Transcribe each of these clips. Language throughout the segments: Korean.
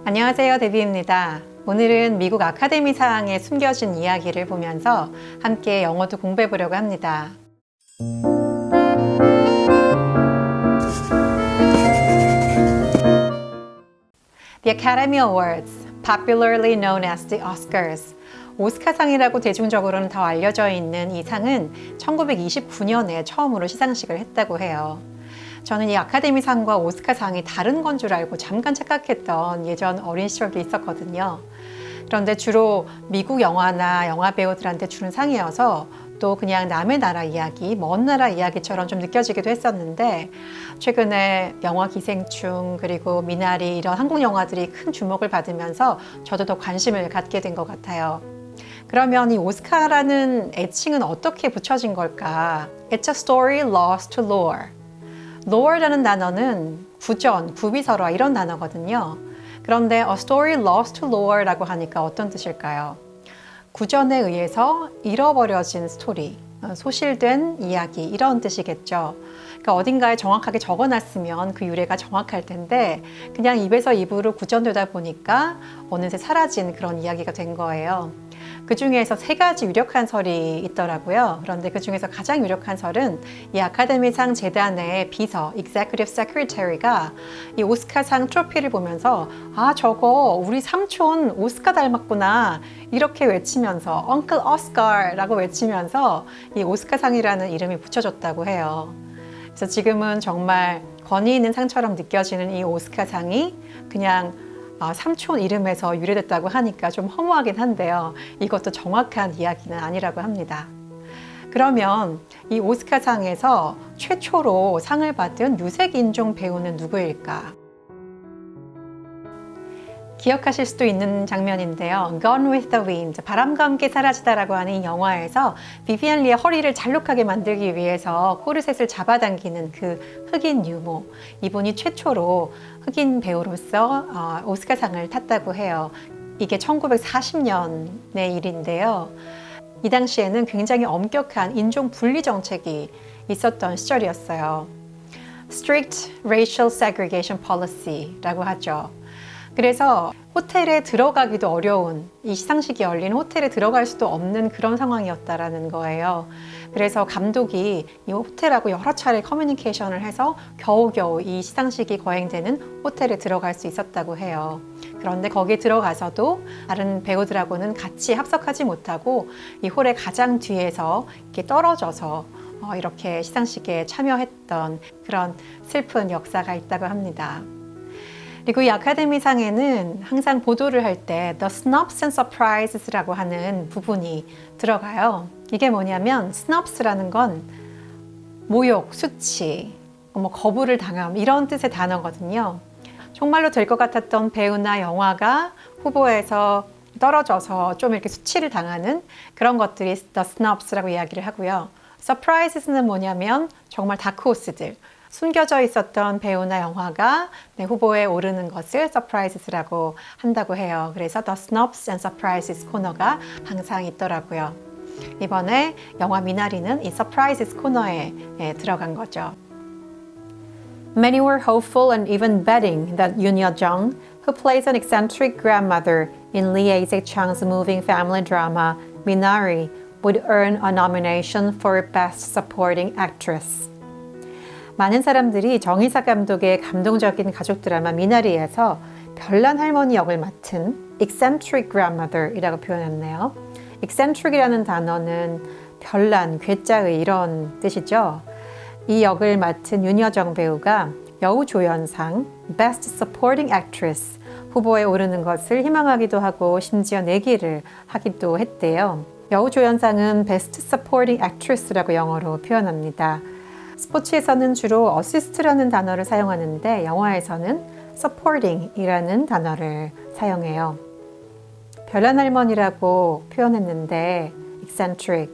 안녕하세요, 데비입니다. 오늘은 미국 아카데미상에 숨겨진 이야기를 보면서 함께 영어도 공부해 보려고 합니다. The Academy Awards, popularly known as the Oscars. 오스카상이라고 대중적으로는 더 알려져 있는 이 상은 1929년에 처음으로 시상식을 했다고 해요. 저는 이 아카데미상과 오스카상이 다른 건 줄 알고 잠깐 착각했던 예전 어린 시절도 있었거든요. 그런데 주로 미국 영화나 영화 배우들한테 주는 상이어서 또 그냥 남의 나라 이야기, 먼 나라 이야기처럼 좀 느껴지기도 했었는데 최근에 영화 기생충 그리고 미나리 이런 한국 영화들이 큰 주목을 받으면서 저도 더 관심을 갖게 된 것 같아요. 그러면 이 오스카라는 애칭은 어떻게 붙여진 걸까? It's a story lost to lore. lore라는 단어는 구전, 구비설화 이런 단어거든요. 그런데 a story lost to lore라고 하니까 어떤 뜻일까요? 구전에 의해서 잃어버려진 스토리, 소실된 이야기 이런 뜻이겠죠. 그러니까 어딘가에 정확하게 적어놨으면 그 유래가 정확할 텐데 그냥 입에서 입으로 구전되다 보니까 어느새 사라진 그런 이야기가 된 거예요. 그 중에서 3가지 유력한 설이 있더라고요. 그런데 그 중에서 가장 유력한 설은 이 아카데미상 재단의 비서, Executive Secretary가 이 오스카상 트로피를 보면서 아, 저거 우리 삼촌 오스카 닮았구나 이렇게 외치면서 Uncle Oscar라고 외치면서 이 오스카상이라는 이름이 붙여졌다고 해요. 그래서 지금은 정말 권위 있는 상처럼 느껴지는 이 오스카상이 그냥 삼촌 이름에서 유래됐다고 하니까 좀 허무하긴 한데요. 이것도 정확한 이야기는 아니라고 합니다. 그러면 이 오스카상에서 최초로 상을 받은 유색 인종 배우는 누구일까? 기억하실 수도 있는 장면인데요. Gone with the Wind, 바람과 함께 사라지다라고 하는 이 영화에서 비비안 리의 허리를 잘록하게 만들기 위해서 코르셋을 잡아당기는 그 흑인 유모, 이분이 최초로 흑인 배우로서 오스카상을 탔다고 해요. 이게 1940년의 일인데요. 이 당시에는 굉장히 엄격한 인종 분리 정책이 있었던 시절이었어요. Strict Racial Segregation Policy라고 하죠. 그래서 호텔에 들어가기도 어려운, 이 시상식이 열린 호텔에 들어갈 수도 없는 그런 상황이었다라는 거예요. 그래서 감독이 이 호텔하고 여러 차례 커뮤니케이션을 해서 겨우겨우 이 시상식이 거행되는 호텔에 들어갈 수 있었다고 해요. 그런데 거기에 들어가서도 다른 배우들하고는 같이 합석하지 못하고 이 홀의 가장 뒤에서 이렇게 떨어져서 이렇게 시상식에 참여했던 그런 슬픈 역사가 있다고 합니다. 그리고 이 아카데미상에는 항상 보도를 할 때 The Snubs and Surprises라고 하는 부분이 들어가요. 이게 뭐냐면 snubs라는 건 모욕, 수치, 거부를 당함 이런 뜻의 단어거든요. 정말로 될 것 같았던 배우나 영화가 후보에서 떨어져서 좀 이렇게 수치를 당하는 그런 것들이 The Snubs라고 이야기를 하고요. Surprises는 뭐냐면 정말 다크호스들, 숨겨져 있었던 배우나 영화가 후보에 오르는 것을 Surprises라고 한다고 해요. 그래서 The Snubs and Surprises 코너가 항상 있더라고요. 이번에 영화 미나리는 이 Surprises 코너에 들어간 거죠. Many were hopeful and even betting that Yoon Yo-jung, who plays an eccentric grandmother in Lee Isaac-chung's moving family drama Minari, would earn a nomination for Best Supporting Actress. 많은 사람들이 정의사 감독의 감동적인 가족 드라마 미나리에서 별난 할머니 역을 맡은 eccentric grandmother이라고 표현했네요. eccentric이라는 단어는 별난, 괴짜의 이런 뜻이죠. 이 역을 맡은 윤여정 배우가 여우조연상 Best Supporting Actress 후보에 오르는 것을 희망하기도 하고 심지어 내기를 하기도 했대요. 여우조연상은 Best Supporting Actress라고 영어로 표현합니다. 스포츠에서는 주로 어시스트라는 단어를 사용하는데 영화에서는 supporting이라는 단어를 사용해요. 별난 할머니라고 표현했는데 eccentric.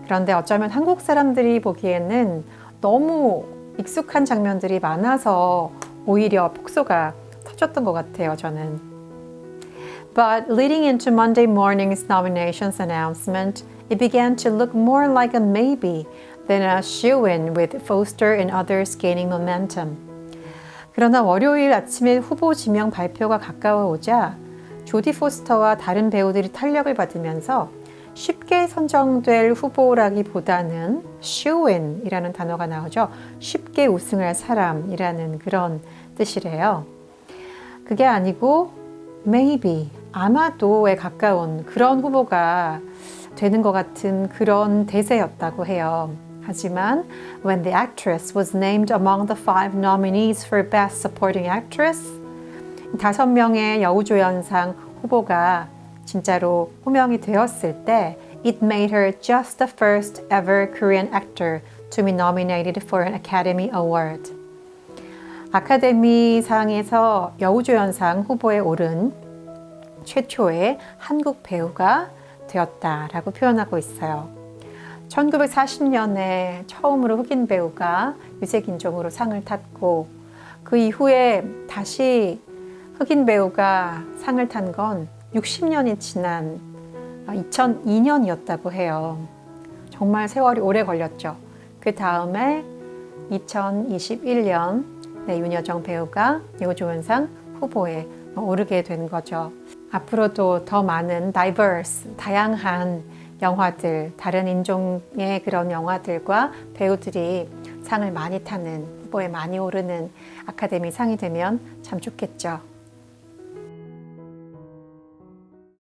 그런데 어쩌면 한국 사람들이 보기에는 너무 익숙한 장면들이 많아서 오히려 폭소가 터졌던 것 같아요, 저는. But leading into Monday morning's nominations announcement, it began to look more like a maybe than a shoo-in with Foster and others gaining momentum. 그러나 월요일 아침에 후보 지명 발표가 가까워 오자 조디 포스터와 다른 배우들이 탄력을 받으면서 쉽게 선정될 후보라기보다는 shoe-in이라는 단어가 나오죠. 쉽게 우승할 사람이라는 그런 뜻이래요. 그게 아니고 maybe, 아마도에 가까운 그런 후보가 되는 것 같은 그런 대세였다고 해요. 하지만 when the actress was named among the 5 nominees for Best Supporting Actress, 5명의 여우조연상 후보가 진짜로 호명이 되었을 때 it made her just the first ever Korean actor to be nominated for an Academy Award. 아카데미상에서 여우조연상 후보에 오른 최초의 한국 배우가 되었다라고 표현하고 있어요. 1940년에 처음으로 흑인 배우가 유색인종으로 상을 탔고 그 이후에 다시 흑인 배우가 상을 탄 건 60년이 지난 2002년이었다고 해요. 정말 세월이 오래 걸렸죠. 그 다음에 2021년 윤여정 배우가 여우조연상 후보에 오르게 된 거죠. 앞으로도 더 많은 diverse, 다양한 영화들, 다른 인종의 그런 영화들과 배우들이 상을 많이 타는, 후보에 많이 오르는 아카데미 상이 되면 참 좋겠죠.